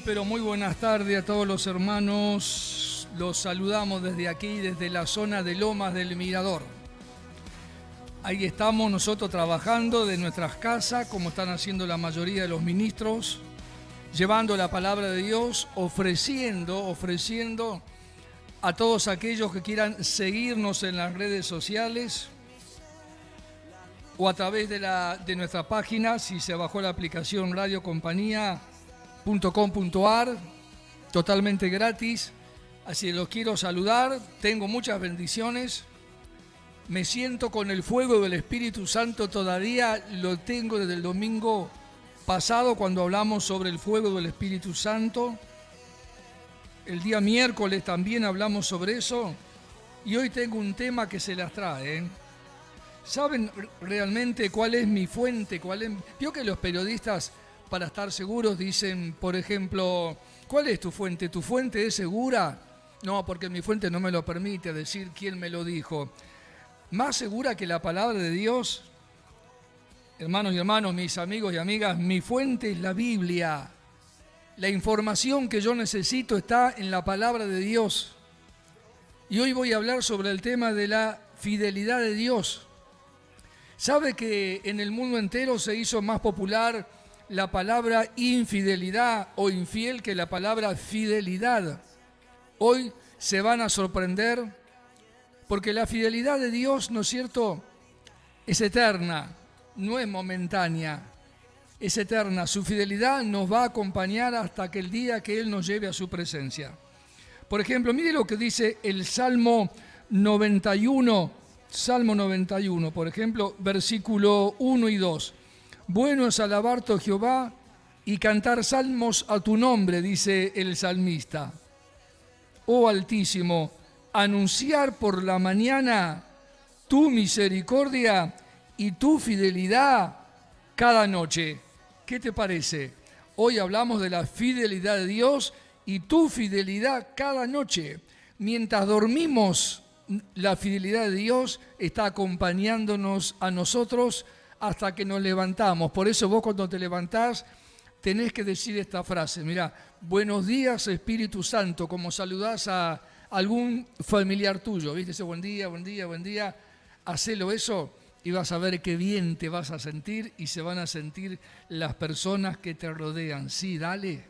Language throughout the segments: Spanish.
pero muy buenas tardes a todos los hermanos. Los saludamos desde aquí, desde la zona de Lomas del Mirador. Ahí estamos nosotros trabajando de nuestras casas, como están haciendo la mayoría de los ministros, llevando la palabra de Dios, ofreciendo a todos aquellos que quieran seguirnos en las redes sociales o a través de nuestra página, si se bajó la aplicación radiocompañía.com.ar, totalmente gratis. Así que los quiero saludar, tengo muchas bendiciones, me siento con el fuego del Espíritu Santo, todavía lo tengo desde el domingo pasado cuando hablamos sobre el fuego del Espíritu Santo. El día miércoles también hablamos sobre eso y hoy tengo un tema que se las trae. ¿Saben realmente cuál es mi fuente? Vio que los periodistas, para estar seguros, dicen, por ejemplo, ¿cuál es tu fuente? ¿Tu fuente es segura? No, porque mi fuente no me lo permite decir quién me lo dijo. Más segura que la palabra de Dios, hermanos y hermanos, mis amigos y amigas, mi fuente es la Biblia. La información que yo necesito está en la palabra de Dios. Y hoy voy a hablar sobre el tema de la fidelidad de Dios. ¿Sabe que en el mundo entero se hizo más popular la palabra infidelidad o infiel que la palabra fidelidad? Hoy se van a sorprender porque la fidelidad de Dios, ¿no es cierto?, es eterna, no es momentánea, es eterna. Su fidelidad nos va a acompañar hasta que el día que Él nos lleve a su presencia. Por ejemplo, mire lo que dice el Salmo 91, por ejemplo, versículo 1 y 2. Bueno es alabarte, oh Jehová, y cantar salmos a tu nombre, dice el salmista. Oh Altísimo, anunciar por la mañana tu misericordia y tu fidelidad cada noche. ¿Qué te parece? Hoy hablamos de la fidelidad de Dios y tu fidelidad cada noche. Mientras dormimos, la fidelidad de Dios está acompañándonos a nosotros hasta que nos levantamos. Por eso vos cuando te levantás tenés que decir esta frase. Mirá, buenos días Espíritu Santo, como saludás a algún familiar tuyo. ¿Viste ese buen día, buen día, buen día? Hacelo eso y vas a ver qué bien te vas a sentir y se van a sentir las personas que te rodean. Sí, dale.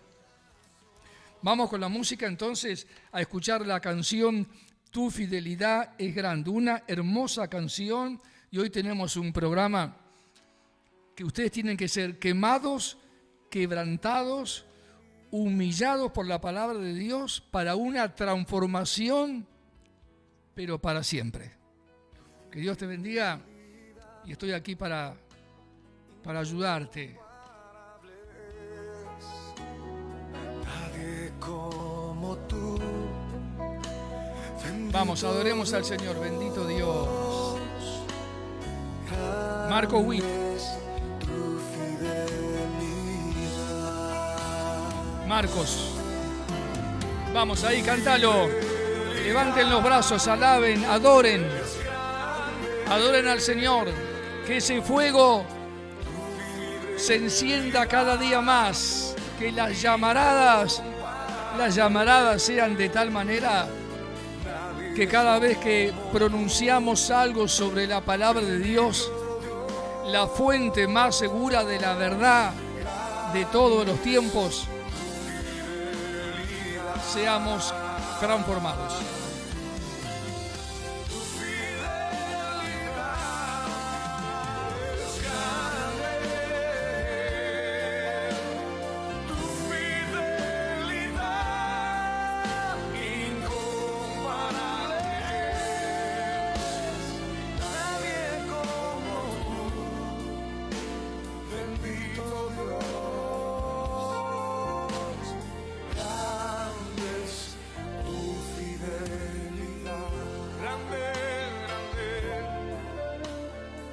Vamos con la música entonces a escuchar la canción Tu fidelidad es grande, una hermosa canción, y hoy tenemos un programa que ustedes tienen que ser quemados, quebrantados, humillados por la palabra de Dios para una transformación, pero para siempre. Que Dios te bendiga y estoy aquí para ayudarte. Vamos, adoremos al Señor, bendito Dios. Marco Witt. Marcos. Vamos ahí, cántalo. Levanten los brazos, alaben, adoren. Adoren al Señor. Que ese fuego se encienda cada día más. Que las llamaradas sean de tal manera que cada vez que pronunciamos algo sobre la palabra de Dios, la fuente más segura de la verdad de todos los tiempos, seamos transformados.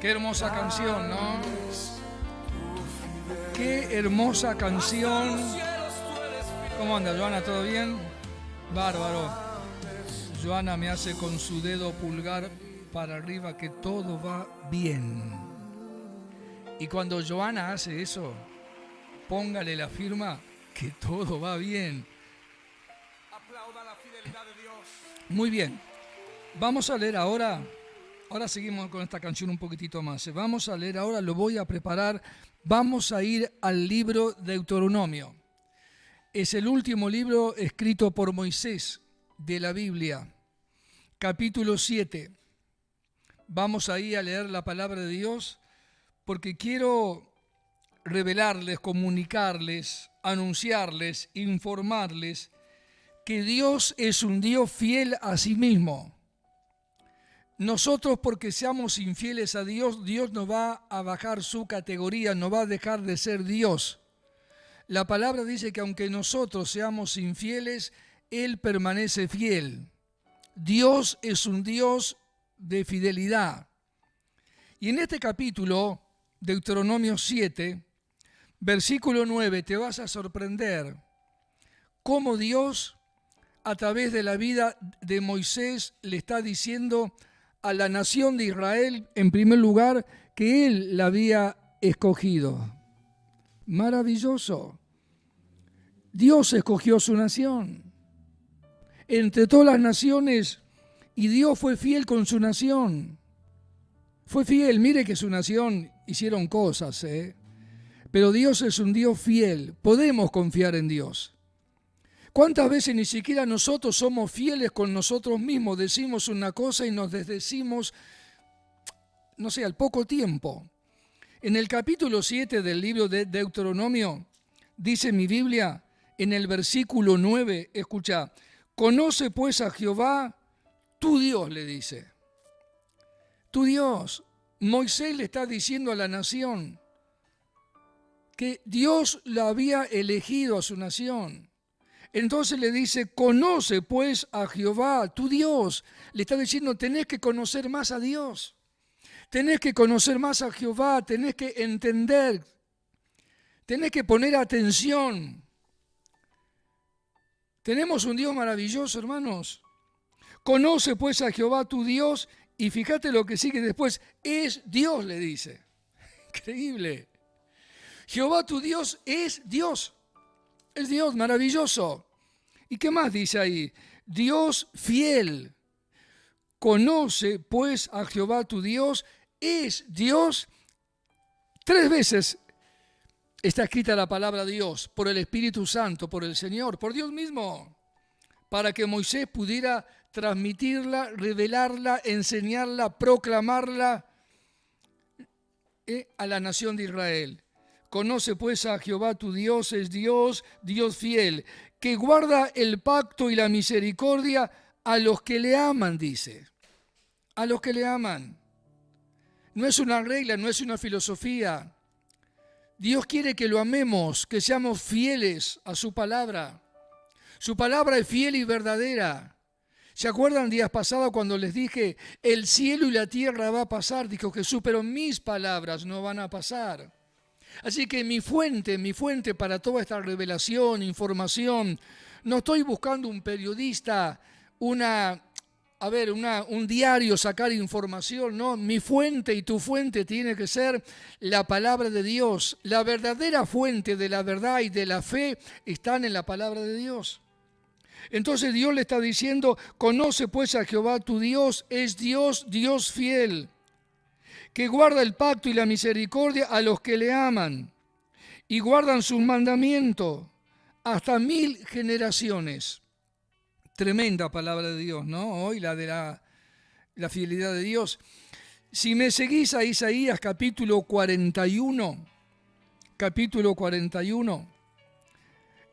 Qué hermosa canción, ¿no? Qué hermosa canción. ¿Cómo anda, Joana? ¿Todo bien? Bárbaro. Joana me hace con su dedo pulgar para arriba que todo va bien. Y cuando Joana hace eso, póngale la firma que todo va bien. Aplauda la fidelidad de Dios. Muy bien. Vamos a leer ahora seguimos con esta canción un poquitito más. Vamos a leer ahora, lo voy a preparar. Vamos a ir al libro de Deuteronomio. Es el último libro escrito por Moisés de la Biblia. Capítulo 7. Vamos ahí a leer la palabra de Dios porque quiero revelarles, comunicarles, anunciarles, informarles que Dios es un Dios fiel a sí mismo. Nosotros, porque seamos infieles a Dios, Dios no va a bajar su categoría, no va a dejar de ser Dios. La palabra dice que aunque nosotros seamos infieles, Él permanece fiel. Dios es un Dios de fidelidad. Y en este capítulo, Deuteronomio 7, versículo 9, te vas a sorprender cómo Dios, a través de la vida de Moisés, le está diciendo a la nación de Israel, en primer lugar, que Él la había escogido. Maravilloso. Dios escogió su nación entre todas las naciones y Dios fue fiel con su nación. Fue fiel. Mire que su nación hicieron cosas, pero Dios es un Dios fiel. Podemos confiar en Dios. ¿Cuántas veces ni siquiera nosotros somos fieles con nosotros mismos? Decimos una cosa y nos desdecimos, no sé, al poco tiempo. En el capítulo 7 del libro de Deuteronomio, dice mi Biblia, en el versículo 9, escucha, conoce pues a Jehová, tu Dios, le dice. Tu Dios. Moisés le está diciendo a la nación que Dios la había elegido a su nación. Entonces le dice, conoce pues a Jehová, tu Dios. Le está diciendo, tenés que conocer más a Dios. Tenés que conocer más a Jehová, tenés que entender, tenés que poner atención. Tenemos un Dios maravilloso, hermanos. Conoce pues a Jehová tu Dios y fíjate lo que sigue después. Es Dios, le dice. Increíble. Jehová tu Dios es Dios. Es Dios maravilloso. ¿Y qué más dice ahí? Dios fiel. Conoce pues a Jehová tu Dios. Es Dios. 3 veces está escrita la palabra Dios por el Espíritu Santo, por el Señor, por Dios mismo, para que Moisés pudiera transmitirla, revelarla, enseñarla, proclamarla a la nación de Israel. Conoce pues a Jehová tu Dios, es Dios, Dios fiel, que guarda el pacto y la misericordia a los que le aman, dice. A los que le aman. No es una regla, no es una filosofía. Dios quiere que lo amemos, que seamos fieles a su palabra. Su palabra es fiel y verdadera. ¿Se acuerdan días pasados cuando les dije, el cielo y la tierra va a pasar? Dijo Jesús, pero mis palabras no van a pasar. Así que mi fuente para toda esta revelación, información, no estoy buscando un periodista, un diario sacar información, no. Mi fuente y tu fuente tiene que ser la palabra de Dios. La verdadera fuente de la verdad y de la fe están en la palabra de Dios. Entonces Dios le está diciendo, conoce pues a Jehová tu Dios, es Dios, Dios fiel, que guarda el pacto y la misericordia a los que le aman y guardan sus mandamientos hasta 1000 generaciones. Tremenda palabra de Dios, ¿no? Hoy la de la fidelidad de Dios. Si me seguís a Isaías capítulo 41,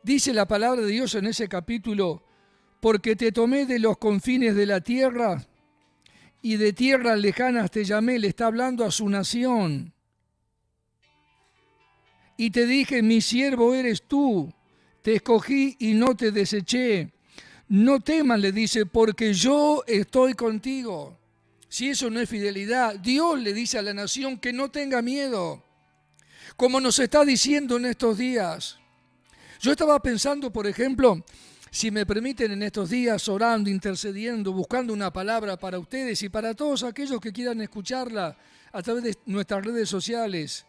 dice la palabra de Dios en ese capítulo, porque te tomé de los confines de la tierra y de tierras lejanas te llamé, le está hablando a su nación. Y te dije, mi siervo eres tú, te escogí y no te deseché. No temas, le dice, porque yo estoy contigo. Si eso no es fidelidad, Dios le dice a la nación que no tenga miedo, como nos está diciendo en estos días. Yo estaba pensando, por ejemplo, si me permiten en estos días, orando, intercediendo, buscando una palabra para ustedes y para todos aquellos que quieran escucharla a través de nuestras redes sociales.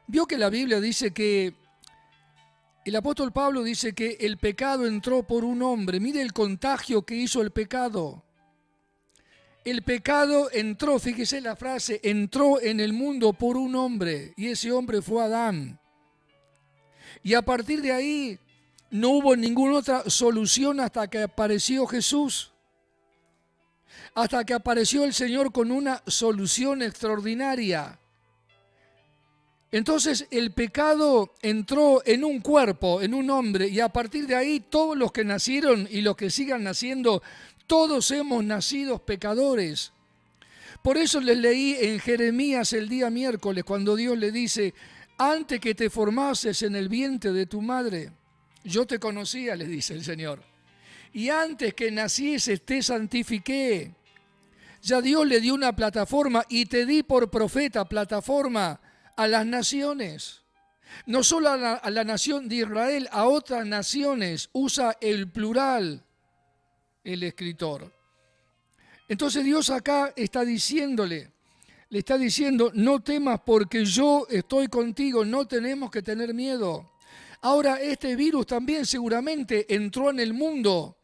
Vio que la Biblia dice que El apóstol Pablo dice que el pecado entró por un hombre. Mire el contagio que hizo el pecado. El pecado entró, fíjese la frase, entró en el mundo por un hombre, y ese hombre fue Adán. Y a partir de ahí no hubo ninguna otra solución hasta que apareció Jesús. Hasta que apareció el Señor con una solución extraordinaria. Entonces el pecado entró en un cuerpo, en un hombre, y a partir de ahí todos los que nacieron y los que sigan naciendo, todos hemos nacido pecadores. Por eso les leí en Jeremías el día miércoles, cuando Dios le dice, antes que te formases en el vientre de tu madre, yo te conocía, le dice el Señor. Y antes que nacieses te santifiqué. Ya Dios le dio una plataforma y te di por profeta, plataforma, a las naciones, no solo a la nación de Israel, a otras naciones, usa el plural el escritor. Entonces Dios acá está diciéndole, le está diciendo, no temas porque yo estoy contigo, no tenemos que tener miedo. Ahora este virus también seguramente entró en el mundo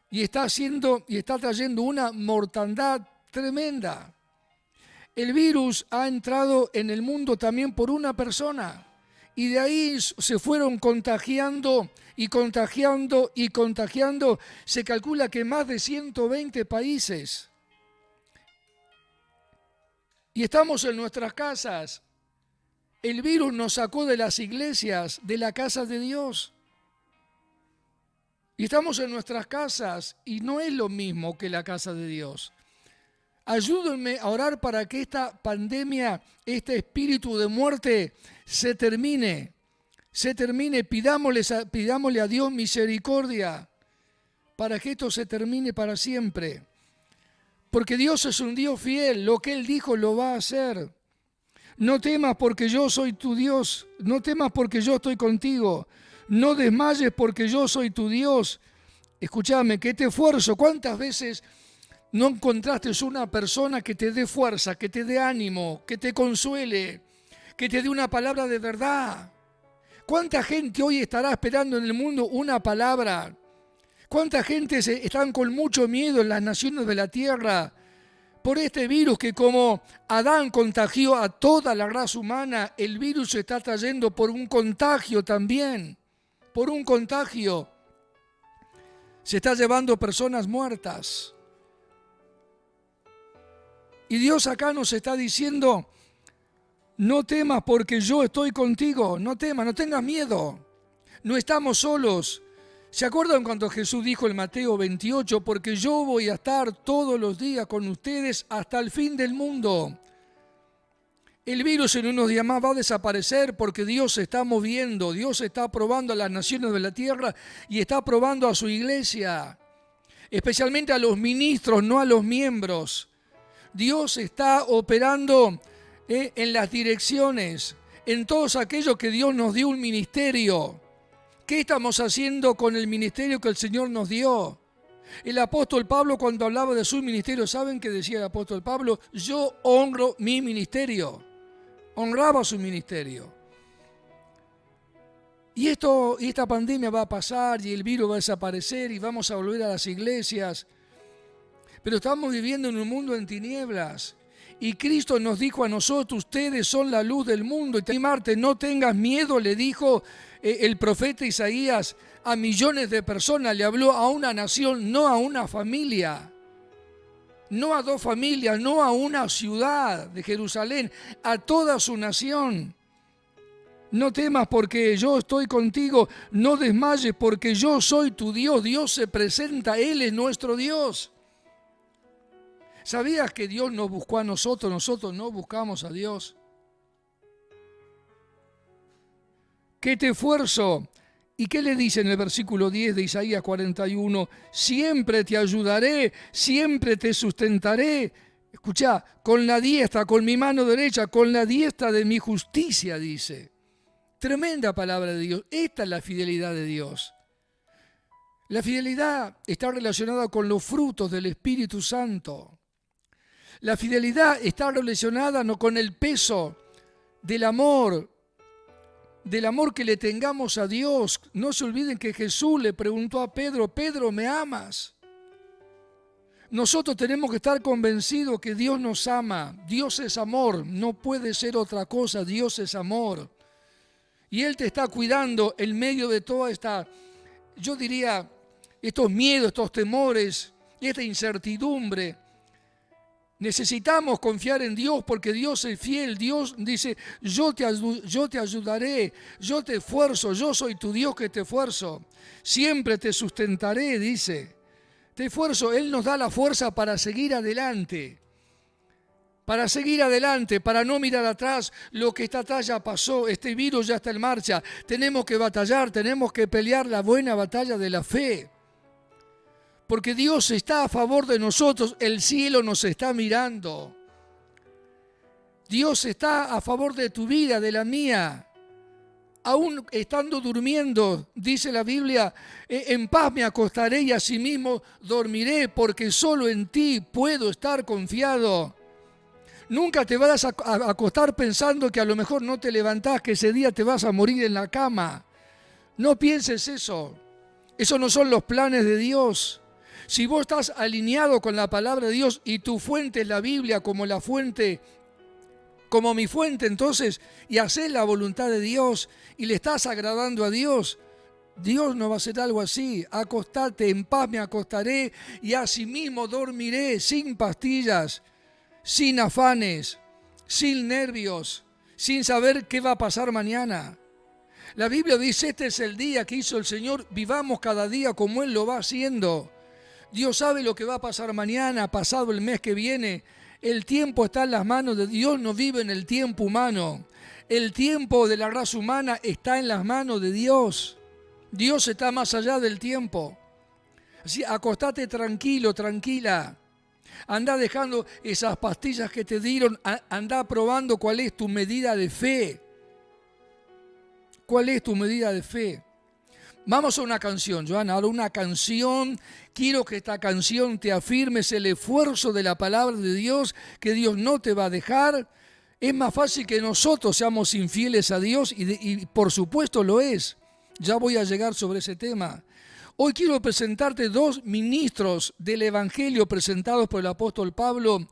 y está trayendo una mortandad tremenda. El virus ha entrado en el mundo también por una persona y de ahí se fueron contagiando y contagiando y contagiando. Se calcula que más de 120 países. Y estamos en nuestras casas. El virus nos sacó de las iglesias, de la casa de Dios. Y estamos en nuestras casas y no es lo mismo que la casa de Dios. Ayúdenme a orar para que esta pandemia, este espíritu de muerte se termine. Pidámosle a Dios misericordia para que esto se termine para siempre. Porque Dios es un Dios fiel, lo que Él dijo lo va a hacer. No temas porque yo soy tu Dios, no temas porque yo estoy contigo, no desmayes porque yo soy tu Dios. Escúchame, que te esfuerzo. ¿Cuántas veces no encontraste una persona que te dé fuerza, que te dé ánimo, que te consuele, que te dé una palabra de verdad? ¿Cuánta gente hoy estará esperando en el mundo una palabra? ¿Cuánta gente están con mucho miedo en las naciones de la tierra por este virus que como Adán contagió a toda la raza humana, el virus se está trayendo por un contagio también, por un contagio. Se está llevando personas muertas. Y Dios acá nos está diciendo, no temas porque yo estoy contigo, no temas, no tengas miedo, no estamos solos. ¿Se acuerdan cuando Jesús dijo en Mateo 28, porque yo voy a estar todos los días con ustedes hasta el fin del mundo? El virus en unos días más va a desaparecer porque Dios se está moviendo, Dios está probando a las naciones de la tierra y está probando a su iglesia, especialmente a los ministros, no a los miembros. Dios está operando en las direcciones, en todos aquellos que Dios nos dio un ministerio. ¿Qué estamos haciendo con el ministerio que el Señor nos dio? El apóstol Pablo, cuando hablaba de su ministerio, ¿saben qué decía el apóstol Pablo? Yo honro mi ministerio. Honraba su ministerio. Y esta pandemia va a pasar y el virus va a desaparecer y vamos a volver a las iglesias. Pero estamos viviendo en un mundo en tinieblas. Y Cristo nos dijo a nosotros, ustedes son la luz del mundo. Y Marte, no tengas miedo, le dijo el profeta Isaías a millones de personas. Le habló a una nación, no a una familia. No a dos familias, no a una ciudad de Jerusalén, a toda su nación. No temas porque yo estoy contigo, no desmayes porque yo soy tu Dios. Dios se presenta, Él es nuestro Dios. ¿Sabías que Dios nos buscó a nosotros? Nosotros no buscamos a Dios. ¿Qué te esfuerzo? ¿Y qué le dice en el versículo 10 de Isaías 41? Siempre te ayudaré, siempre te sustentaré. Escuchá, con la diestra, con mi mano derecha, con la diestra de mi justicia, dice. Tremenda palabra de Dios. Esta es la fidelidad de Dios. La fidelidad está relacionada con los frutos del Espíritu Santo. La fidelidad está relacionada no con el peso del amor del amor que le tengamos a Dios. No se olviden que Jesús le preguntó a Pedro, Pedro, ¿me amas? Nosotros tenemos que estar convencidos que Dios nos ama. Dios es amor, no puede ser otra cosa. Dios es amor. Y Él te está cuidando en medio de toda esta, yo diría, estos miedos, estos temores, esta incertidumbre. Necesitamos confiar en Dios porque Dios es fiel. Dios dice, yo te ayudaré, yo te esfuerzo, yo soy tu Dios que te esfuerzo. Siempre te sustentaré, dice. Te esfuerzo, Él nos da la fuerza para seguir adelante. Para seguir adelante, para no mirar atrás. Lo que está atrás ya pasó, este virus ya está en marcha. Tenemos que batallar, tenemos que pelear la buena batalla de la fe. Porque Dios está a favor de nosotros, el cielo nos está mirando. Dios está a favor de tu vida, de la mía. Aún estando durmiendo, dice la Biblia, en paz me acostaré y asimismo dormiré, porque solo en ti puedo estar confiado. Nunca te vas a acostar pensando que a lo mejor no te levantás, que ese día te vas a morir en la cama. No pienses eso. Esos no son los planes de Dios. Si vos estás alineado con la palabra de Dios y tu fuente es la Biblia como la fuente, como mi fuente, entonces, y haces la voluntad de Dios y le estás agradando a Dios, Dios no va a hacer algo así. Acostate, en paz me acostaré y asimismo dormiré, sin pastillas, sin afanes, sin nervios, sin saber qué va a pasar mañana. La Biblia dice, este es el día que hizo el Señor, vivamos cada día como Él lo va haciendo. Dios sabe lo que va a pasar mañana, pasado el mes que viene. El tiempo está en las manos de Dios, no vive en el tiempo humano. El tiempo de la raza humana está en las manos de Dios. Dios está más allá del tiempo. Así, acostate tranquilo, tranquila. Anda dejando esas pastillas que te dieron, anda probando cuál es tu medida de fe. ¿Cuál es tu medida de fe? Vamos a una canción, Joana, ahora una canción. Quiero que esta canción te afirmes el esfuerzo de la palabra de Dios, que Dios no te va a dejar. Es más fácil que nosotros seamos infieles a Dios y por supuesto lo es. Ya voy a llegar sobre ese tema. Hoy quiero presentarte dos ministros del Evangelio presentados por el apóstol Pablo.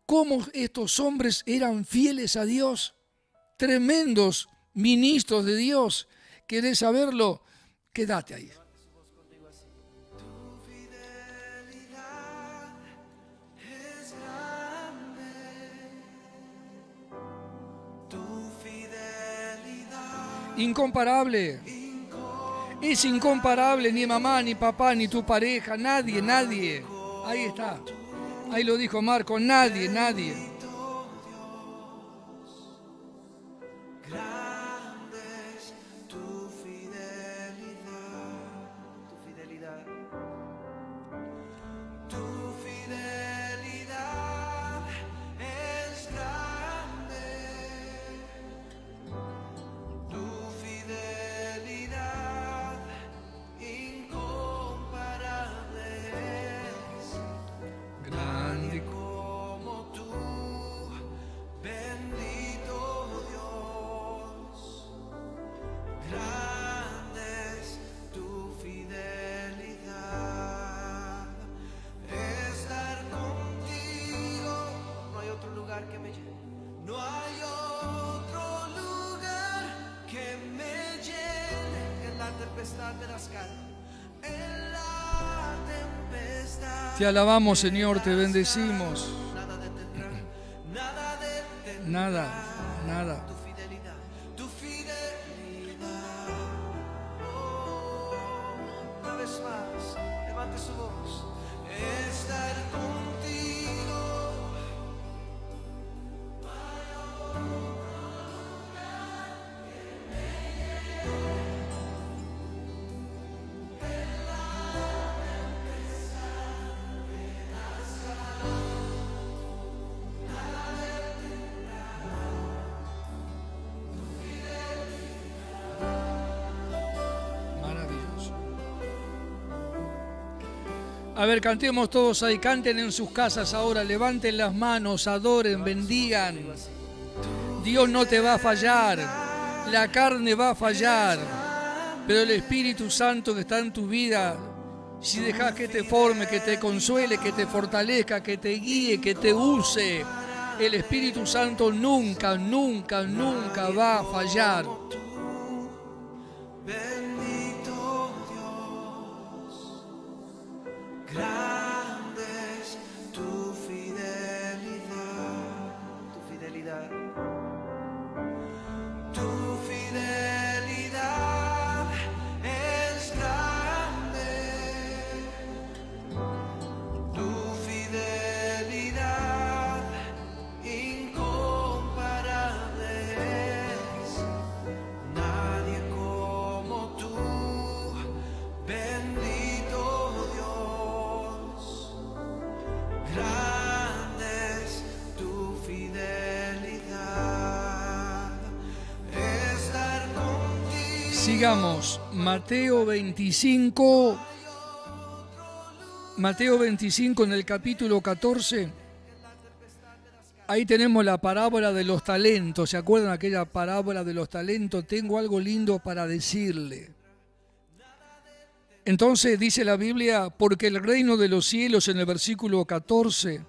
Cómo estos hombres eran fieles a Dios. Tremendos ministros de Dios. ¿Querés saberlo? Quédate ahí. Incomparable. Es incomparable, ni mamá, ni papá, ni tu pareja, nadie, nadie. Ahí está. Ahí lo dijo Marco, nadie, nadie. Te alabamos, Señor, te bendecimos. Nada, nada. Tu fidelidad. Una vez más, levante su voz. Estar contigo. A ver, cantemos todos ahí, canten en sus casas ahora, levanten las manos, adoren, bendigan. Dios no te va a fallar. La carne va a fallar, pero el Espíritu Santo que está en tu vida, si dejas que te forme, que te consuele, que te fortalezca, que te guíe, que te use, el Espíritu Santo nunca, nunca, nunca va a fallar. Bendito Dios, grande es tu fidelidad, tu fidelidad, tu fidelidad es grande, tu fidelidad incomparable es, nadie como tú, bendito Dios, grande es tu fidelidad, estar contigo. Sigamos, Mateo 25 en el capítulo 14. Ahí tenemos la parábola de los talentos. ¿Se acuerdan aquella parábola de los talentos? Tengo algo lindo para decirle. Entonces dice la Biblia, porque el reino de los cielos en el versículo 14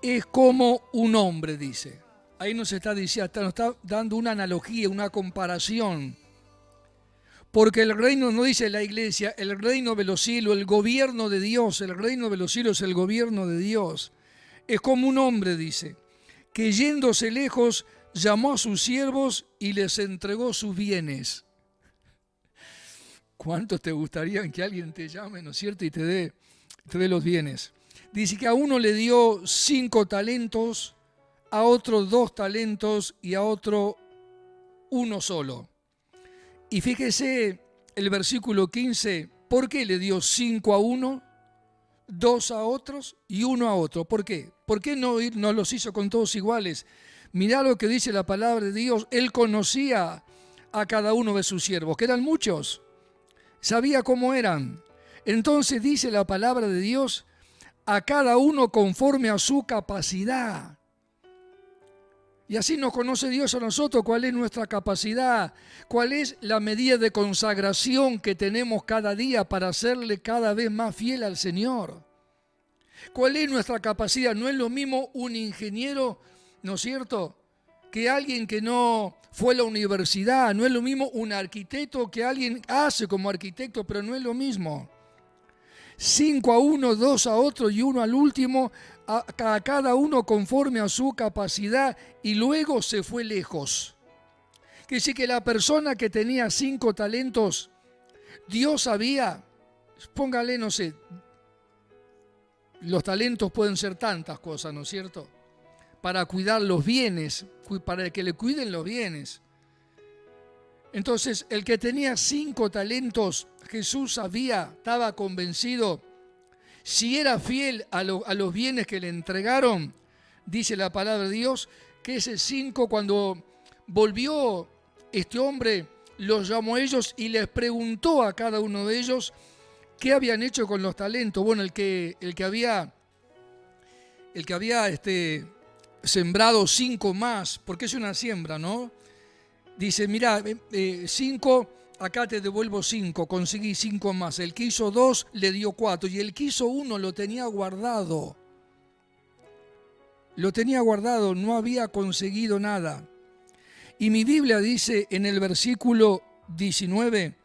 es como un hombre, dice. Ahí nos está diciendo, nos está dando una analogía, una comparación. Porque el reino, no dice la iglesia, el reino de los cielos, el gobierno de Dios, el reino de los cielos es el gobierno de Dios. Es como un hombre, dice, que yéndose lejos llamó a sus siervos y les entregó sus bienes. ¿Cuántos te gustaría que alguien te llame, ¿no es cierto?, y te dé los bienes? Dice que a uno le dio 5 talentos, a otro 2 talentos y a otro 1 solo. Y fíjese el versículo 15, ¿por qué le dio 5 a uno, 2 a otros y 1 a otro? ¿Por qué? ¿Por qué no los hizo con todos iguales? Mirá lo que dice la palabra de Dios. Él conocía a cada uno de sus siervos, que eran muchos. Sabía cómo eran. Entonces dice la palabra de Dios, a cada uno conforme a su capacidad. Y así nos conoce Dios a nosotros, cuál es nuestra capacidad, cuál es la medida de consagración que tenemos cada día para serle cada vez más fiel al Señor. ¿Cuál es nuestra capacidad? No es lo mismo un ingeniero, ¿no es cierto?, que alguien que no fue a la universidad. No es lo mismo un arquitecto que alguien hace como arquitecto, pero no es lo mismo. 5 a uno, 2 a otro y 1 al último, a cada uno conforme a su capacidad, y luego se fue lejos. Quiere decir que la persona que tenía 5 talentos, Dios sabía, póngale, no sé, los talentos pueden ser tantas cosas, ¿no es cierto?, para cuidar los bienes, para que le cuiden los bienes. Entonces, el que tenía 5 talentos, Jesús sabía, estaba convencido, si era fiel a los bienes que le entregaron, dice la palabra de Dios, que ese 5, cuando volvió este hombre, los llamó a ellos y les preguntó a cada uno de ellos qué habían hecho con los talentos. Bueno, el que había sembrado 5 más, porque es una siembra, ¿no? Dice, mira, 5, acá te devuelvo 5, conseguí 5 más. El que hizo 2 le dio 4 y el que hizo 1 lo tenía guardado. Lo tenía guardado, no había conseguido nada. Y mi Biblia dice en el versículo 19,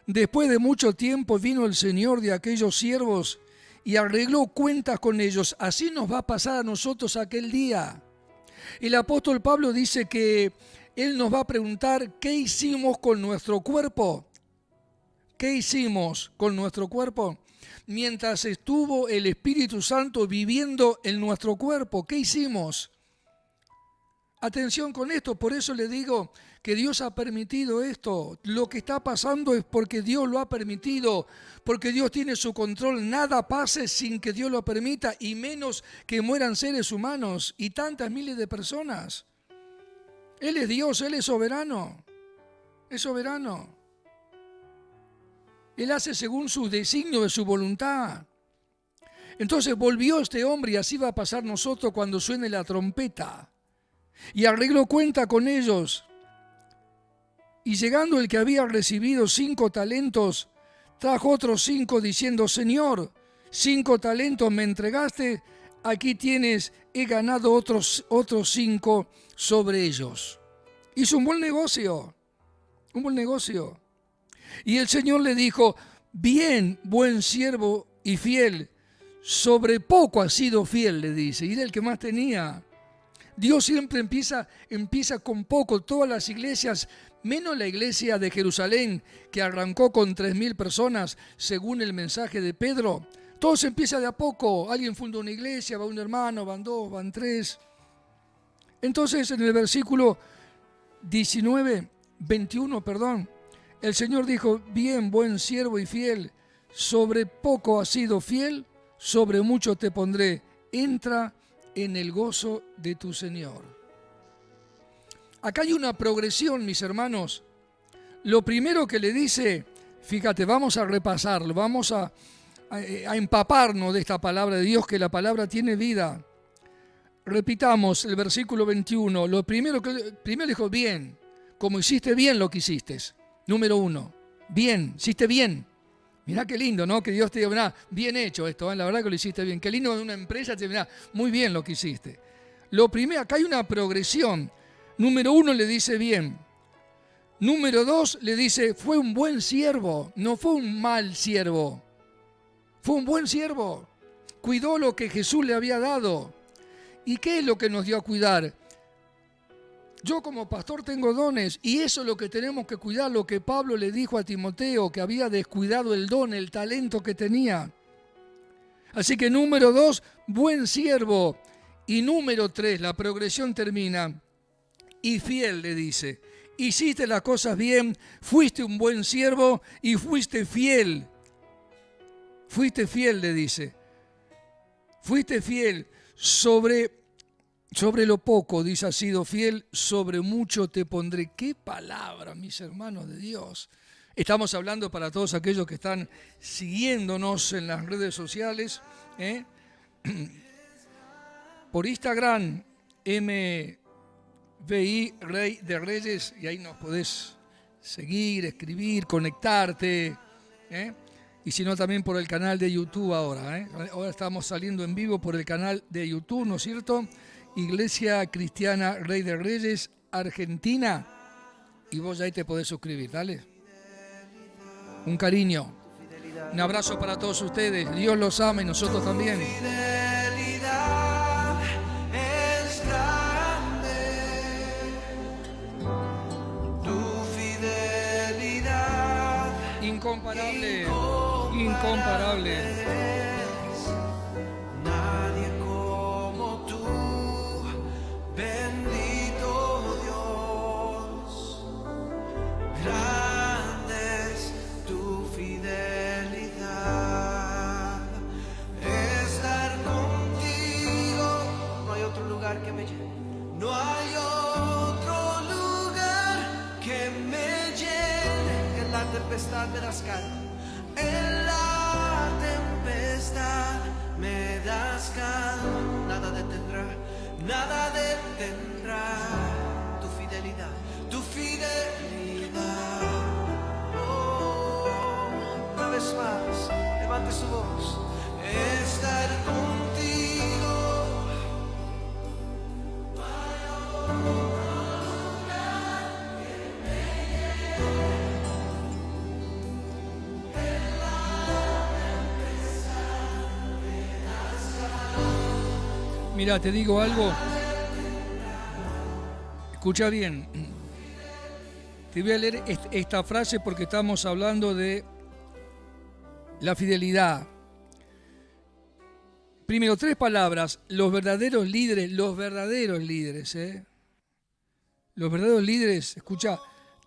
después de mucho tiempo vino el Señor de aquellos siervos y arregló cuentas con ellos. Así nos va a pasar a nosotros aquel día. El apóstol Pablo dice que él nos va a preguntar qué hicimos con nuestro cuerpo. ¿Qué hicimos con nuestro cuerpo? Mientras estuvo el Espíritu Santo viviendo en nuestro cuerpo, ¿qué hicimos? Atención con esto, por eso le digo que Dios ha permitido esto. Lo que está pasando es porque Dios lo ha permitido, porque Dios tiene su control. Nada pase sin que Dios lo permita, y menos que mueran seres humanos y tantas miles de personas. Él es Dios, Él es soberano. Es soberano. Él hace según su designio de su voluntad. Entonces volvió este hombre, y así va a pasar nosotros cuando suene la trompeta. Y arregló cuenta con ellos. Y llegando el que había recibido 5 talentos, trajo otros 5 diciendo, Señor, 5 talentos me entregaste, aquí tienes, he ganado otros 5 sobre ellos. Hizo un buen negocio, un buen negocio. Y el Señor le dijo, bien, buen siervo y fiel, sobre poco has sido fiel, le dice, y era el que más tenía. Dios siempre empieza con poco. Todas las iglesias, menos la iglesia de Jerusalén, que arrancó con 3.000 personas, según el mensaje de Pedro, todo se empieza de a poco. Alguien funda una iglesia, va un hermano, van 2, van 3. Entonces, en el versículo 21, el Señor dijo, bien, buen siervo y fiel, sobre poco has sido fiel, sobre mucho te pondré. Entra en el gozo de tu Señor. Acá hay una progresión, mis hermanos. Lo primero que le dice, fíjate, vamos a repasarlo, vamos a empaparnos de esta palabra de Dios, que la palabra tiene vida. Repitamos el versículo 21. Lo primero dijo, bien, como hiciste bien lo que hiciste. Número 1, bien, hiciste bien. Mirá qué lindo, ¿no? Que Dios te diga, mirá, bien hecho esto, ¿eh? La verdad que lo hiciste bien. Qué lindo de una empresa, te dirá, muy bien lo que hiciste. Lo primero, acá hay una progresión. Número 1 le dice bien. Número 2 le dice, fue un buen siervo, no fue un mal siervo. Fue un buen siervo. Cuidó lo que Jesús le había dado. ¿Y qué es lo que nos dio a cuidar? Yo como pastor tengo dones y eso es lo que tenemos que cuidar, lo que Pablo le dijo a Timoteo, que había descuidado el don, el talento que tenía. Así que número 2, buen siervo. Y número 3, la progresión termina. Y fiel, le dice. Hiciste las cosas bien, fuiste un buen siervo y fuiste fiel. Fuiste fiel, le dice. Fuiste fiel sobre lo poco, dice, has sido fiel, sobre mucho te pondré. ¡Qué palabra, mis hermanos de Dios! Estamos hablando para todos aquellos que están siguiéndonos en las redes sociales. Por Instagram, MVI Rey de Reyes, y ahí nos podés seguir, escribir, conectarte. Y si no, también por el canal de YouTube ahora. Ahora estamos saliendo en vivo por el canal de YouTube, ¿no es cierto? Iglesia Cristiana Rey de Reyes, Argentina. Y vos ahí te podés suscribir, dale. Un cariño. Un abrazo para todos ustedes. Dios los ama y nosotros también. Fidelidad es grande. Tu fidelidad Incomparable. Incomparable. nadie como tú, bendito Dios. Grande es tu fidelidad, estar contigo. No hay otro lugar que me llene. No hay otro lugar que me llene. En la tempestad me das calma. En la tempestad me das calma. Nada detendrá tu fidelidad, tu fidelidad. Oh, una vez más, levante su voz. Estar contigo. Mira, te digo algo. Escucha bien. Te voy a leer esta frase porque estamos hablando de la fidelidad. Primero, 3 palabras. Los verdaderos líderes, Los verdaderos líderes, escucha,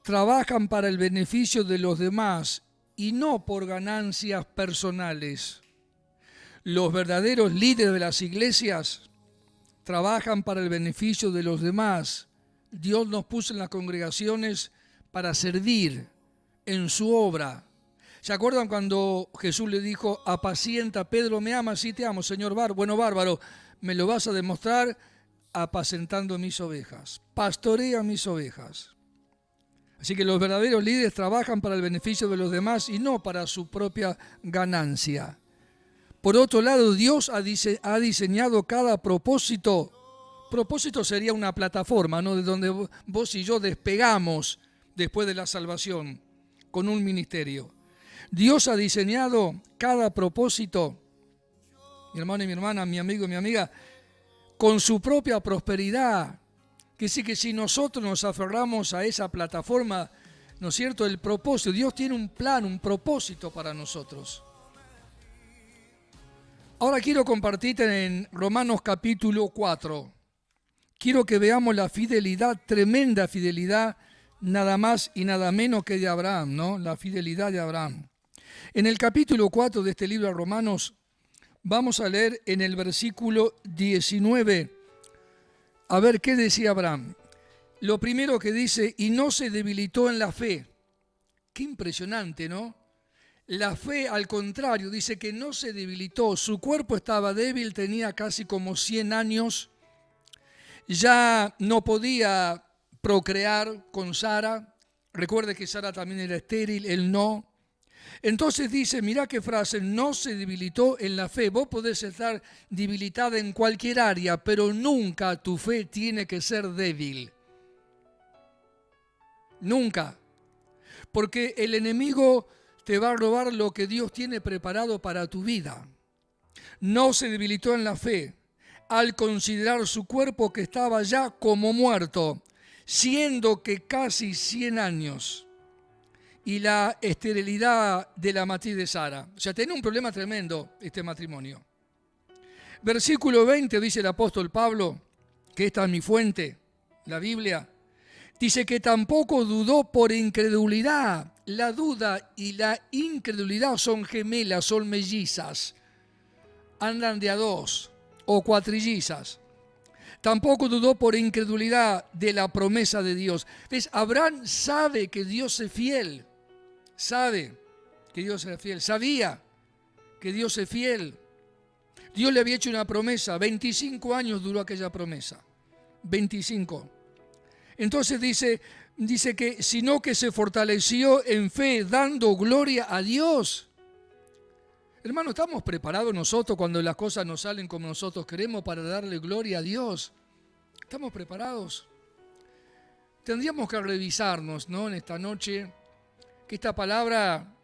trabajan para el beneficio de los demás y no por ganancias personales. Los verdaderos líderes de las iglesias trabajan para el beneficio de los demás. Dios nos puso en las congregaciones para servir en su obra. ¿Se acuerdan cuando Jesús le dijo, apacienta, Pedro, me amas? Sí te amo, Señor. Bueno, bárbaro, me lo vas a demostrar apacentando mis ovejas. Pastorea mis ovejas. Así que los verdaderos líderes trabajan para el beneficio de los demás y no para su propia ganancia. Por otro lado, Dios ha diseñado cada propósito. Propósito sería una plataforma, ¿no?, de donde vos y yo despegamos después de la salvación con un ministerio. Dios ha diseñado cada propósito, mi hermano y mi hermana, mi amigo y mi amiga, con su propia prosperidad. Que sí, que si nosotros nos aferramos a esa plataforma, ¿no es cierto?, el propósito, Dios tiene un plan, un propósito para nosotros. Ahora quiero compartirte en Romanos capítulo 4. Quiero que veamos la fidelidad, tremenda fidelidad, nada más y nada menos que de Abraham, ¿no? La fidelidad de Abraham. En el capítulo 4 de este libro de Romanos, vamos a leer en el versículo 19, a ver qué decía Abraham. Lo primero que dice, y no se debilitó en la fe. Qué impresionante, ¿no? La fe, al contrario, dice que no se debilitó. Su cuerpo estaba débil, tenía casi como 100 años. Ya no podía procrear con Sara. Recuerde que Sara también era estéril, él no. Entonces dice, mirá qué frase, no se debilitó en la fe. Vos podés estar debilitada en cualquier área, pero nunca tu fe tiene que ser débil. Nunca. Porque el enemigo te va a robar lo que Dios tiene preparado para tu vida. No se debilitó en la fe al considerar su cuerpo que estaba ya como muerto, siendo que casi 100 años, y la esterilidad de la matriz de Sara. O sea, tenía un problema tremendo este matrimonio. Versículo 20 dice el apóstol Pablo, que esta es mi fuente, la Biblia, dice que tampoco dudó por incredulidad. La duda y la incredulidad son gemelas, son mellizas. Andan de a dos o cuatrillizas. Tampoco dudó por incredulidad de la promesa de Dios. ¿Ves? Abraham sabe que Dios es fiel. Sabe que Dios es fiel. Sabía que Dios es fiel. Dios le había hecho una promesa. 25 años duró aquella promesa. 25. Entonces dice que sino que se fortaleció en fe, dando gloria a Dios. Hermano, ¿estamos preparados nosotros cuando las cosas no salen como nosotros queremos para darle gloria a Dios? ¿Estamos preparados? Tendríamos que revisarnos, ¿no?, en esta noche, que esta palabra,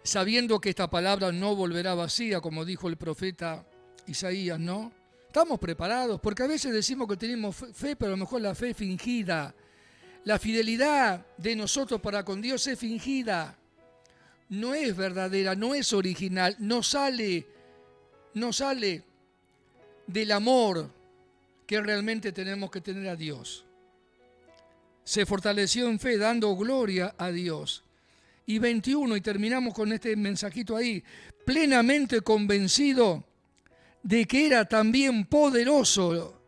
sabiendo que esta palabra no volverá vacía, como dijo el profeta Isaías, ¿no? ¿Estamos preparados? Porque a veces decimos que tenemos fe, pero a lo mejor la fe es fingida. La fidelidad de nosotros para con Dios es fingida. No es verdadera, no es original, no sale del amor que realmente tenemos que tener a Dios. Se fortaleció en fe dando gloria a Dios. Y 21, y terminamos con este mensajito ahí, plenamente convencido de que era también poderoso,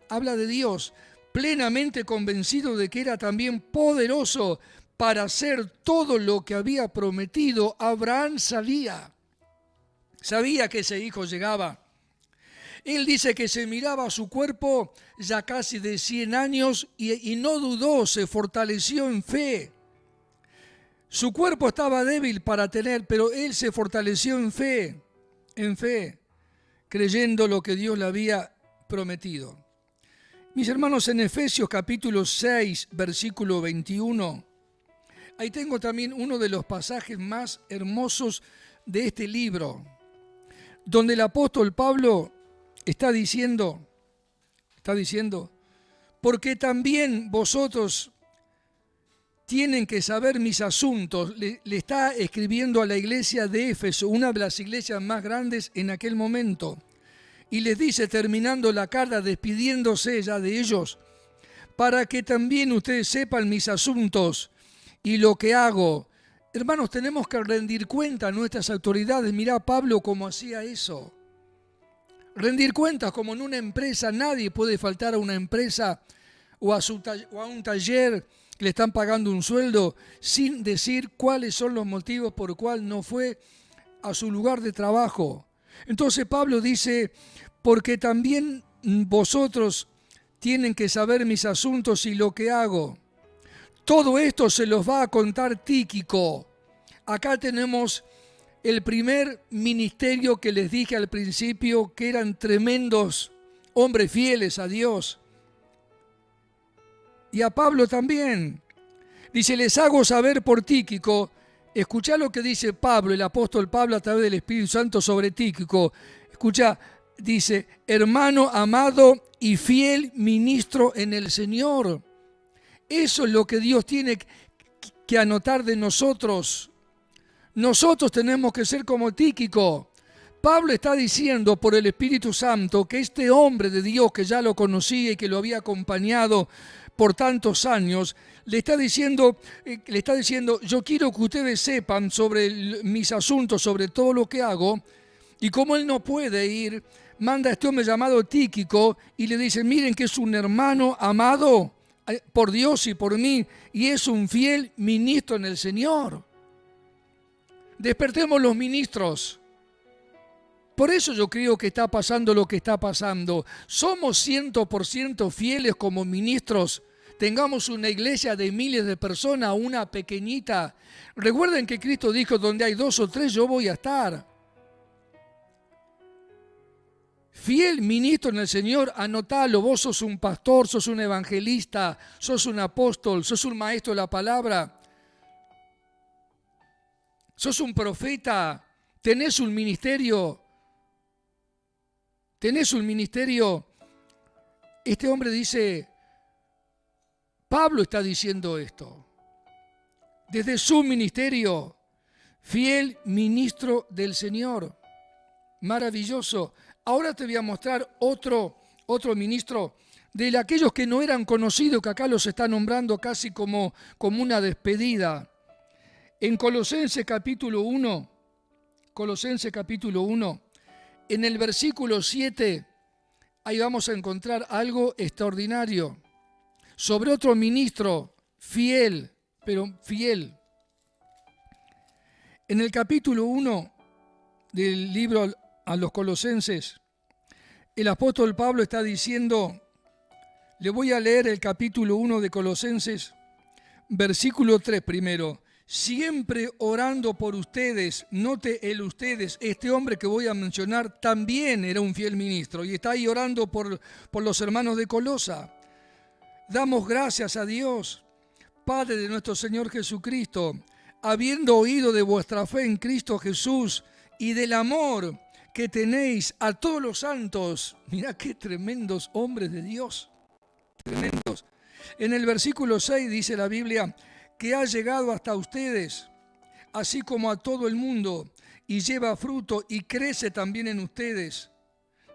habla de Dios, plenamente convencido de que era también poderoso para hacer todo lo que había prometido. Abraham sabía que ese hijo llegaba. Él dice que se miraba a su cuerpo ya casi de 100 años y no dudó, se fortaleció en fe. Su cuerpo estaba débil para tener, pero él se fortaleció en fe, creyendo lo que Dios le había prometido. Mis hermanos, en Efesios capítulo 6, versículo 21, ahí tengo también uno de los pasajes más hermosos de este libro, donde el apóstol Pablo está diciendo, porque también vosotros tienen que saber mis asuntos. Le está escribiendo a la iglesia de Éfeso, una de las iglesias más grandes en aquel momento. Y les dice, terminando la carta, despidiéndose ya de ellos, para que también ustedes sepan mis asuntos y lo que hago. Hermanos, tenemos que rendir cuenta a nuestras autoridades. Mirá Pablo cómo hacía eso. Rendir cuentas como en una empresa. Nadie puede faltar a una empresa o a un taller que le están pagando un sueldo sin decir cuáles son los motivos por los cuales no fue a su lugar de trabajo. Entonces Pablo dice, porque también vosotros tienen que saber mis asuntos y lo que hago. Todo esto se los va a contar Tíquico. Acá tenemos el primer ministerio que les dije al principio, que eran tremendos hombres fieles a Dios. Y a Pablo también. Dice, les hago saber por Tíquico. Escuchá lo que dice Pablo, el apóstol Pablo a través del Espíritu Santo sobre Tíquico. Escuchá, dice, hermano amado y fiel ministro en el Señor. Eso es lo que Dios tiene que anotar de nosotros. Nosotros tenemos que ser como Tíquico. Pablo está diciendo por el Espíritu Santo que este hombre de Dios que ya lo conocía y que lo había acompañado por tantos años, le está diciendo, yo quiero que ustedes sepan sobre mis asuntos, sobre todo lo que hago, y como él no puede ir, manda a este hombre llamado Tíquico y le dice, miren que es un hermano amado por Dios y por mí, y es un fiel ministro en el Señor. Despertemos los ministros. Por eso yo creo que está pasando lo que está pasando. Somos 100% fieles como ministros. Tengamos una iglesia de miles de personas, una pequeñita. Recuerden que Cristo dijo, donde hay 2 o 3, yo voy a estar. Fiel ministro en el Señor, anotalo. Vos sos un pastor, sos un evangelista, sos un apóstol, sos un maestro de la palabra. Sos un profeta, tenés un ministerio. Este hombre dice, Pablo está diciendo esto, desde su ministerio, fiel ministro del Señor, maravilloso. Ahora te voy a mostrar otro ministro de aquellos que no eran conocidos, que acá los está nombrando casi como una despedida. En Colosenses capítulo 1, en el versículo 7, ahí vamos a encontrar algo extraordinario sobre otro ministro fiel, pero fiel. En el capítulo 1 del libro a los Colosenses, el apóstol Pablo está diciendo, le voy a leer el capítulo 1 de Colosenses, versículo 3 primero. Siempre orando por ustedes, note el ustedes, este hombre que voy a mencionar también era un fiel ministro y está ahí orando por los hermanos de Colosa. Damos gracias a Dios, Padre de nuestro Señor Jesucristo, habiendo oído de vuestra fe en Cristo Jesús y del amor que tenéis a todos los santos. Mirá qué tremendos hombres de Dios, tremendos. En el versículo 6 dice la Biblia, que ha llegado hasta ustedes, así como a todo el mundo, y lleva fruto y crece también en ustedes,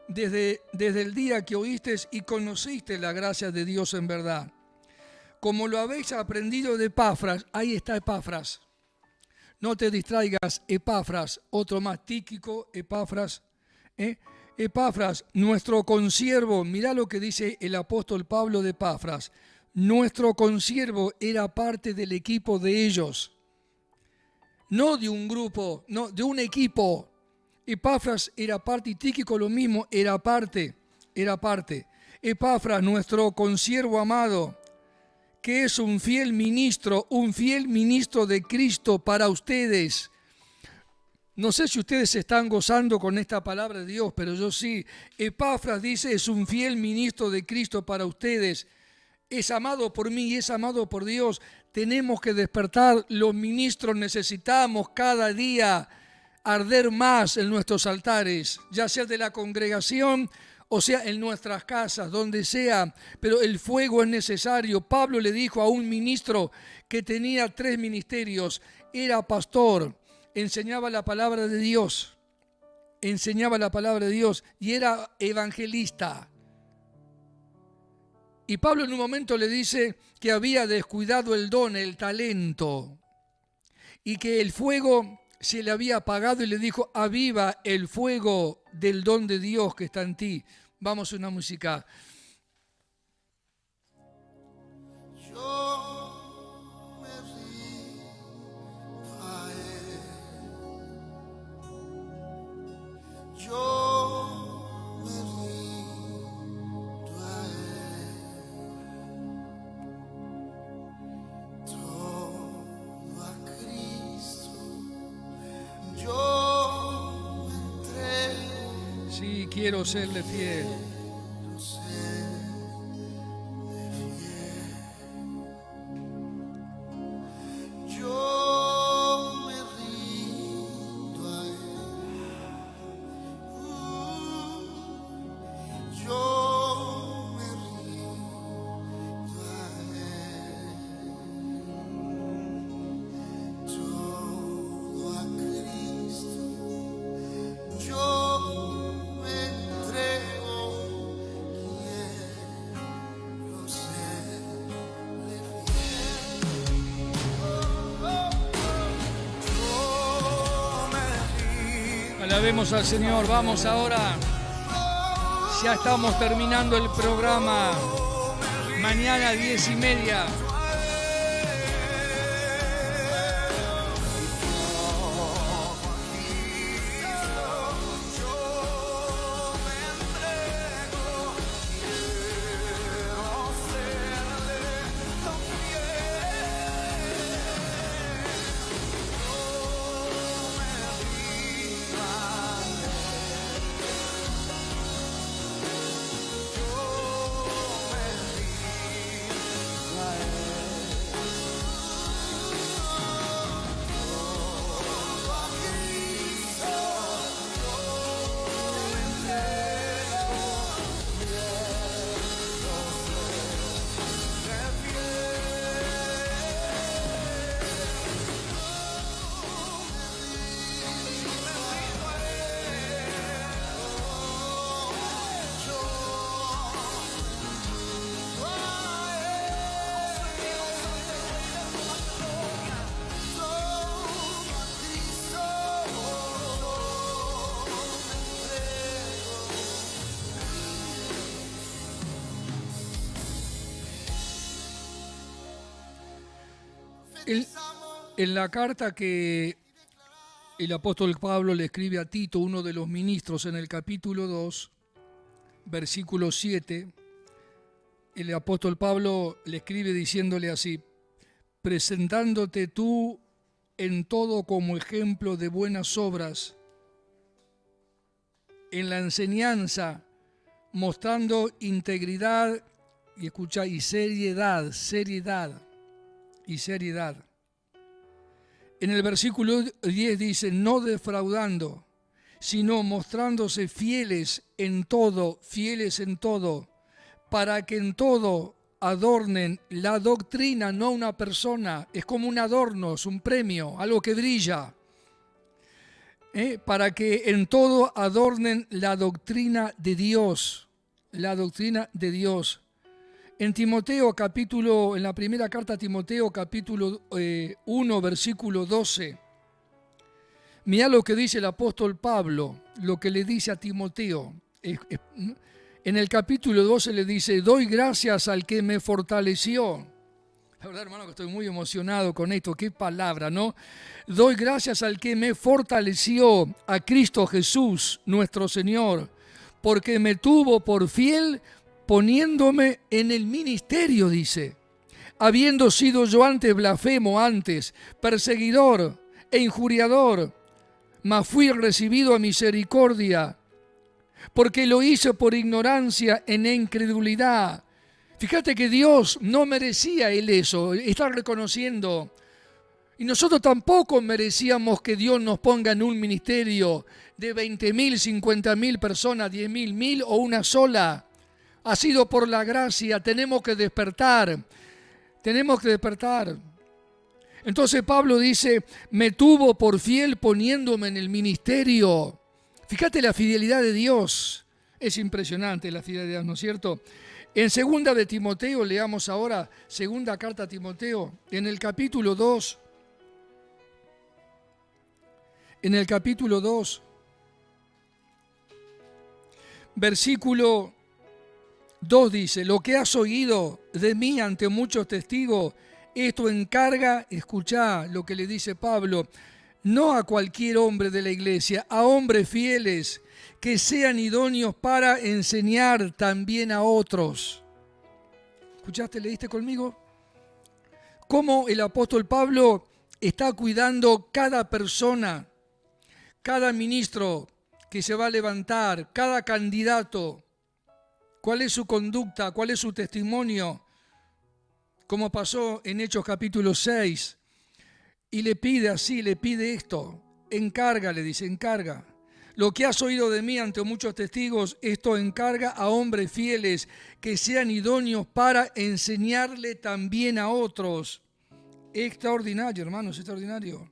desde el día que oísteis y conocisteis la gracia de Dios en verdad. Como lo habéis aprendido de Epafras, ahí está Epafras. No te distraigas, Epafras, otro más, Tíquico, Epafras. Epafras, nuestro consiervo, mirá lo que dice el apóstol Pablo de Epafras. Nuestro consiervo era parte del equipo de ellos, no de un grupo, no, de un equipo. Epafras era parte y Tíquico lo mismo, era parte. Epafras, nuestro consiervo amado, que es un fiel ministro de Cristo para ustedes. No sé si ustedes se están gozando con esta palabra de Dios, pero yo sí. Epafras dice, es un fiel ministro de Cristo para ustedes. Es amado por mí y es amado por Dios. Tenemos que despertar. Los ministros necesitamos cada día arder más en nuestros altares, ya sea de la congregación o sea en nuestras casas, donde sea. Pero el fuego es necesario. Pablo le dijo a un ministro que tenía 3 ministerios. Era pastor, enseñaba la palabra de Dios, y era evangelista. Y Pablo en un momento le dice que había descuidado el don, el talento, y que el fuego se le había apagado y le dijo, aviva el fuego del don de Dios que está en ti. Vamos a una música. quiero serle fiel. Alabemos al Señor. Vamos ahora. Ya estamos terminando el programa. Mañana 10:30. En la carta que el apóstol Pablo le escribe a Tito, uno de los ministros, en el capítulo 2, versículo 7, el apóstol Pablo le escribe diciéndole así: presentándote tú en todo como ejemplo de buenas obras, en la enseñanza, mostrando integridad y escucha, y seriedad. En el versículo 10 dice, no defraudando, sino mostrándose fieles en todo, para que en todo adornen la doctrina, no una persona, es como un adorno, es un premio, algo que brilla. Para que en todo adornen la doctrina de Dios, En Timoteo en la primera carta a Timoteo, capítulo 1, versículo 12, mirá lo que dice el apóstol Pablo, lo que le dice a Timoteo. En el capítulo 12 le dice, doy gracias al que me fortaleció. La verdad, hermano, que estoy muy emocionado con esto, qué palabra, ¿no? Doy gracias al que me fortaleció, a Cristo Jesús, nuestro Señor, porque me tuvo por fiel, poniéndome en el ministerio, dice, habiendo sido yo antes blasfemo, perseguidor e injuriador, mas fui recibido a misericordia, porque lo hice por ignorancia en incredulidad. Fíjate que Dios no merecía él eso, está reconociendo. Y nosotros tampoco merecíamos que Dios nos ponga en un ministerio de 20.000, 50.000 personas, 10.000, 1.000 o una sola. Ha sido por la gracia, tenemos que despertar. Entonces Pablo dice, me tuvo por fiel poniéndome en el ministerio. Fíjate la fidelidad de Dios. Es impresionante la fidelidad de Dios, ¿no es cierto? En segunda de Timoteo, leamos ahora, segunda carta a Timoteo, en el capítulo 2. En el capítulo 2, versículo 2 dice, lo que has oído de mí ante muchos testigos, esto encarga, escuchá lo que le dice Pablo, no a cualquier hombre de la iglesia, a hombres fieles que sean idóneos para enseñar también a otros. ¿Escuchaste? ¿Leíste conmigo? Cómo el apóstol Pablo está cuidando cada persona, cada ministro, que se va a levantar, cada candidato, cuál es su conducta, cuál es su testimonio, como pasó en Hechos capítulo 6, y le pide esto, encarga, le dice, encarga. Lo que has oído de mí ante muchos testigos, esto encarga a hombres fieles que sean idóneos para enseñarle también a otros. Extraordinario, hermanos, extraordinario.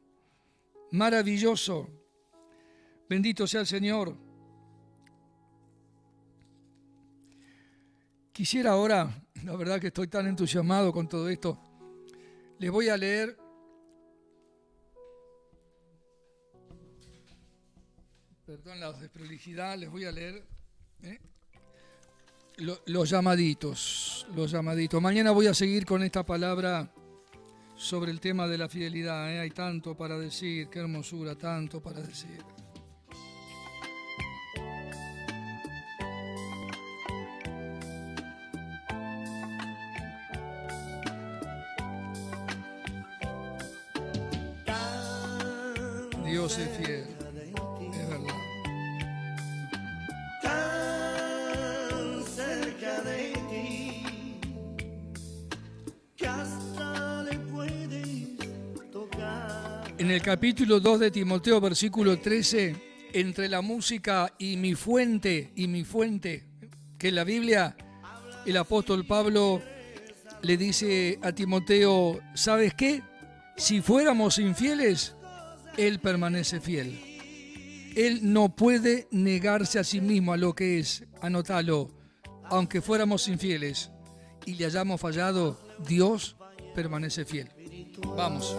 Maravilloso. Bendito sea el Señor. Quisiera ahora, la verdad que estoy tan entusiasmado con todo esto, les voy a leer perdón la desprolijidad, les voy a leer los llamaditos. Mañana voy a seguir con esta palabra sobre el tema de la fidelidad. Hay tanto para decir, qué hermosura, tanto para decir. Dios es fiel. En el capítulo 2 de Timoteo, versículo 13, entre la música y mi fuente, que en la Biblia el apóstol Pablo le dice a Timoteo, ¿sabes qué? Si fuéramos infieles, Él permanece fiel. Él no puede negarse a sí mismo a lo que es, anótalo, aunque fuéramos infieles y le hayamos fallado, Dios permanece fiel. Vamos.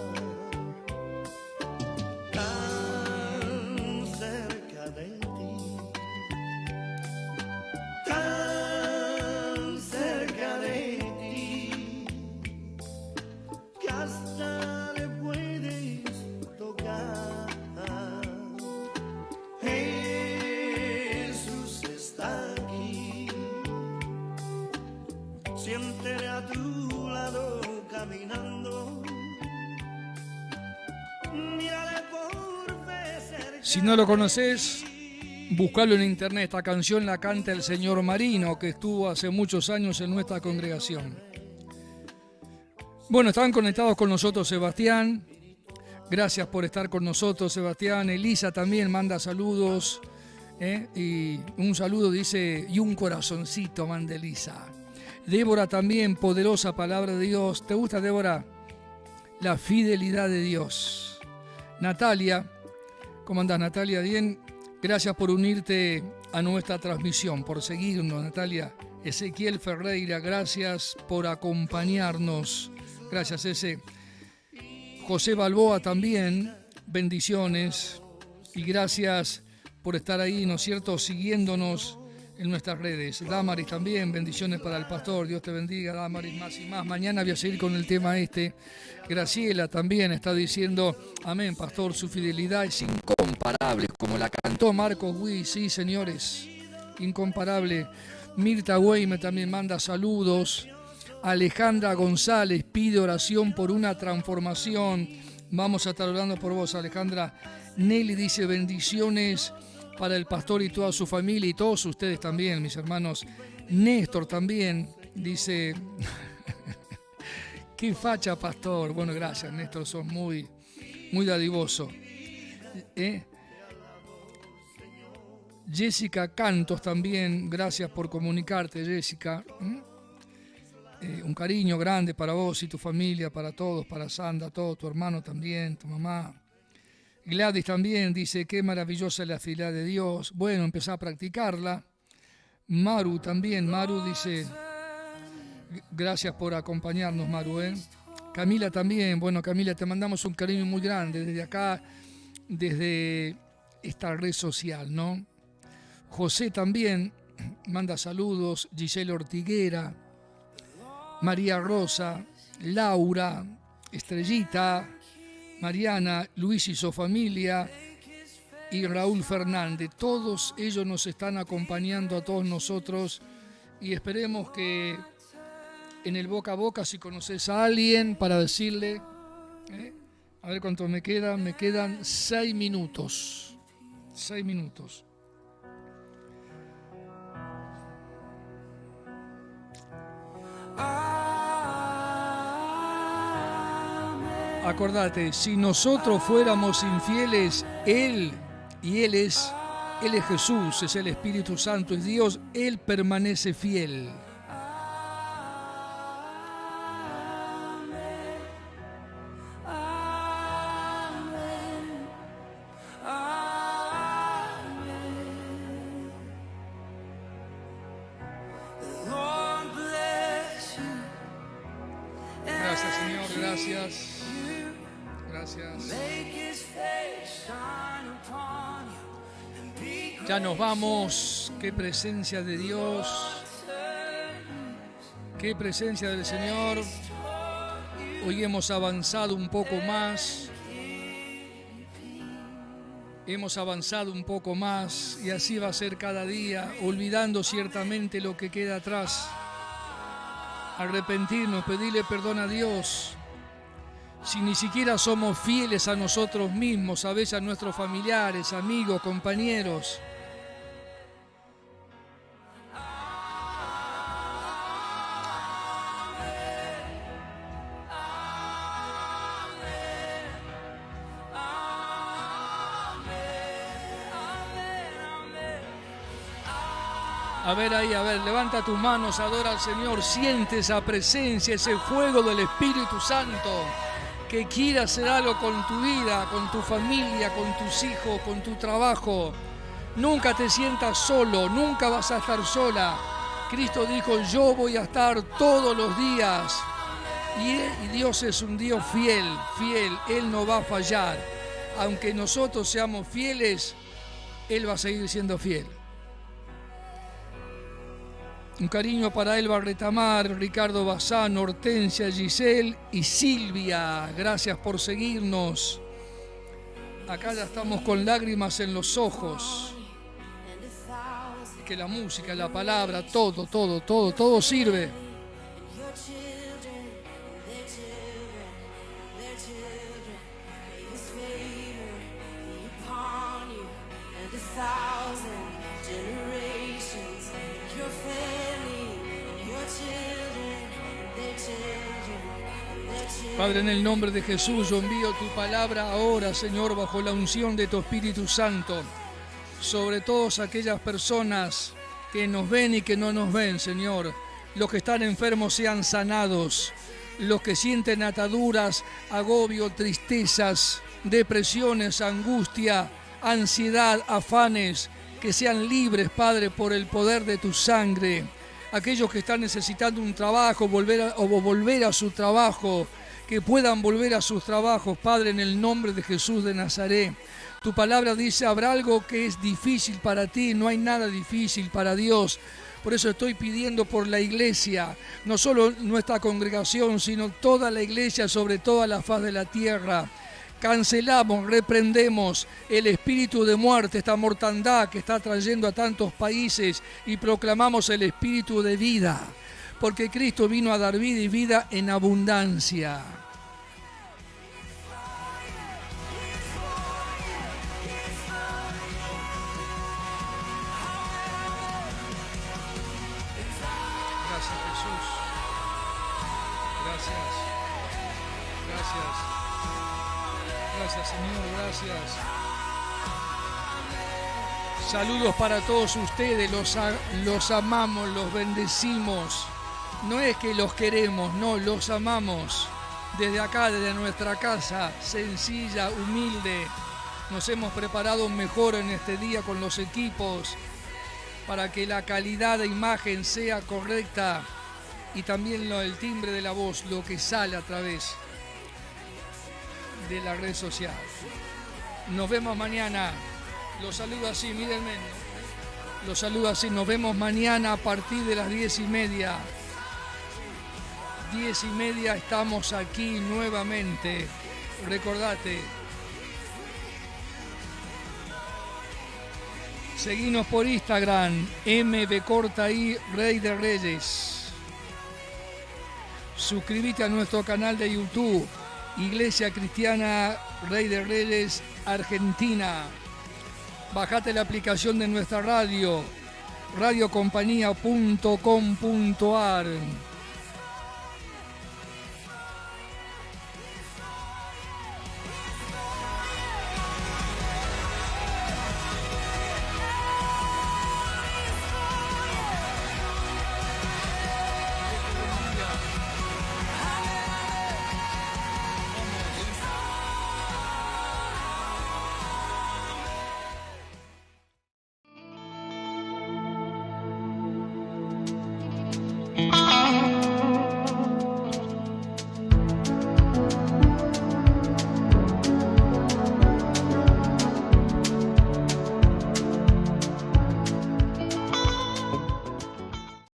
Si no lo conoces, buscalo en internet. Esta canción la canta el señor Marino, que estuvo hace muchos años en nuestra congregación. Bueno, estaban conectados con nosotros Sebastián. Gracias por estar con nosotros, Sebastián. Elisa también manda saludos. Y un saludo dice, y un corazoncito manda Elisa. Débora también, poderosa palabra de Dios. ¿Te gusta, Débora? La fidelidad de Dios. Natalia. ¿Cómo andás, Natalia? Bien, gracias por unirte a nuestra transmisión, por seguirnos, Natalia. Ezequiel Ferreira, gracias por acompañarnos. Gracias, Eze. José Balboa también, bendiciones. Y gracias por estar ahí, ¿no es cierto?, siguiéndonos en nuestras redes. Damaris también, bendiciones para el pastor. Dios te bendiga, Damaris, más y más. Mañana voy a seguir con el tema este. Graciela también está diciendo, amén, pastor, su fidelidad es incomparable, como la cantó Marcos Witt, sí, señores, incomparable. Mirta Weime también manda saludos. Alejandra González pide oración por una transformación. Vamos a estar orando por vos, Alejandra. Nelly dice bendiciones para el pastor y toda su familia y todos ustedes también, mis hermanos. Néstor también dice... Qué facha, pastor. Bueno, gracias, Néstor, sos muy dadivoso. Jessica Cantos también, gracias por comunicarte, Jessica. Un cariño grande para vos y tu familia, para todos, para Sandra, todo, tu hermano también, tu mamá. Gladys también dice, qué maravillosa es la fidelidad de Dios. Bueno, empezá a practicarla. Maru también, Maru dice... Gracias por acompañarnos, Maru. Camila también. Bueno, Camila, te mandamos un cariño muy grande desde acá, desde esta red social, ¿no? José también manda saludos. Giselle Ortiguera, María Rosa, Laura, Estrellita, Mariana, Luis y su familia y Raúl Fernández. Todos ellos nos están acompañando a todos nosotros y esperemos que en el boca a boca, si conoces a alguien, para decirle, a ver cuánto me quedan 6 minutos. 6 minutos. Acordate, si nosotros fuéramos infieles, Él es Jesús, es el Espíritu Santo, es Dios, Él permanece fiel. Gracias, Señor, gracias. Gracias. Ya nos vamos. Qué presencia de Dios. Qué presencia del Señor. Hoy hemos avanzado un poco más. Hemos avanzado un poco más y así va a ser cada día, olvidando ciertamente lo que queda atrás. Arrepentirnos, pedirle perdón a Dios. Si ni siquiera somos fieles a nosotros mismos, a veces a nuestros familiares, amigos, compañeros. A ver ahí, levanta tus manos, adora al Señor, siente esa presencia, ese fuego del Espíritu Santo que quiere hacer algo con tu vida, con tu familia, con tus hijos, con tu trabajo. Nunca te sientas solo, nunca vas a estar sola. Cristo dijo, yo voy a estar todos los días. Y Dios es un Dios fiel, Él no va a fallar. Aunque nosotros seamos fieles, Él va a seguir siendo fiel. Un cariño para Elba Retamar, Ricardo Bazán, Hortensia, Giselle y Silvia. Gracias por seguirnos. Acá ya estamos con lágrimas en los ojos. Que la música, la palabra, todo sirve. Padre, en el nombre de Jesús, yo envío tu palabra ahora, Señor, bajo la unción de tu Espíritu Santo, sobre todas aquellas personas que nos ven y que no nos ven, Señor. Los que están enfermos sean sanados, los que sienten ataduras, agobio, tristezas, depresiones, angustia, ansiedad, afanes, que sean libres, Padre, por el poder de tu sangre. Aquellos que están necesitando un trabajo, volver a su trabajo, que puedan volver a sus trabajos, Padre, en el nombre de Jesús de Nazaret. Tu palabra dice, habrá algo que es difícil para ti, no hay nada difícil para Dios. Por eso estoy pidiendo por la iglesia, no solo nuestra congregación, sino toda la iglesia sobre toda la faz de la tierra. Cancelamos, reprendemos el espíritu de muerte, esta mortandad que está trayendo a tantos países y proclamamos el espíritu de vida, porque Cristo vino a dar vida y vida en abundancia. Gracias, Jesús. Gracias, Señor, gracias. Saludos para todos ustedes, los amamos, los bendecimos. No es que los queremos, no, los amamos. Desde acá, desde nuestra casa, sencilla, humilde, nos hemos preparado mejor en este día con los equipos para que la calidad de imagen sea correcta y también el timbre de la voz, lo que sale a través de la red social. Nos vemos mañana. Los saludo así, mírenme. Los saludo así. Nos vemos mañana a partir de las 10:30. 10:30 estamos aquí nuevamente. Recordate. Seguinos por Instagram, MBCortaI Rey de Reyes. Suscríbete a nuestro canal de YouTube, Iglesia Cristiana Rey de Reyes Argentina. Bajate la aplicación de nuestra radio, radiocompañía.com.ar.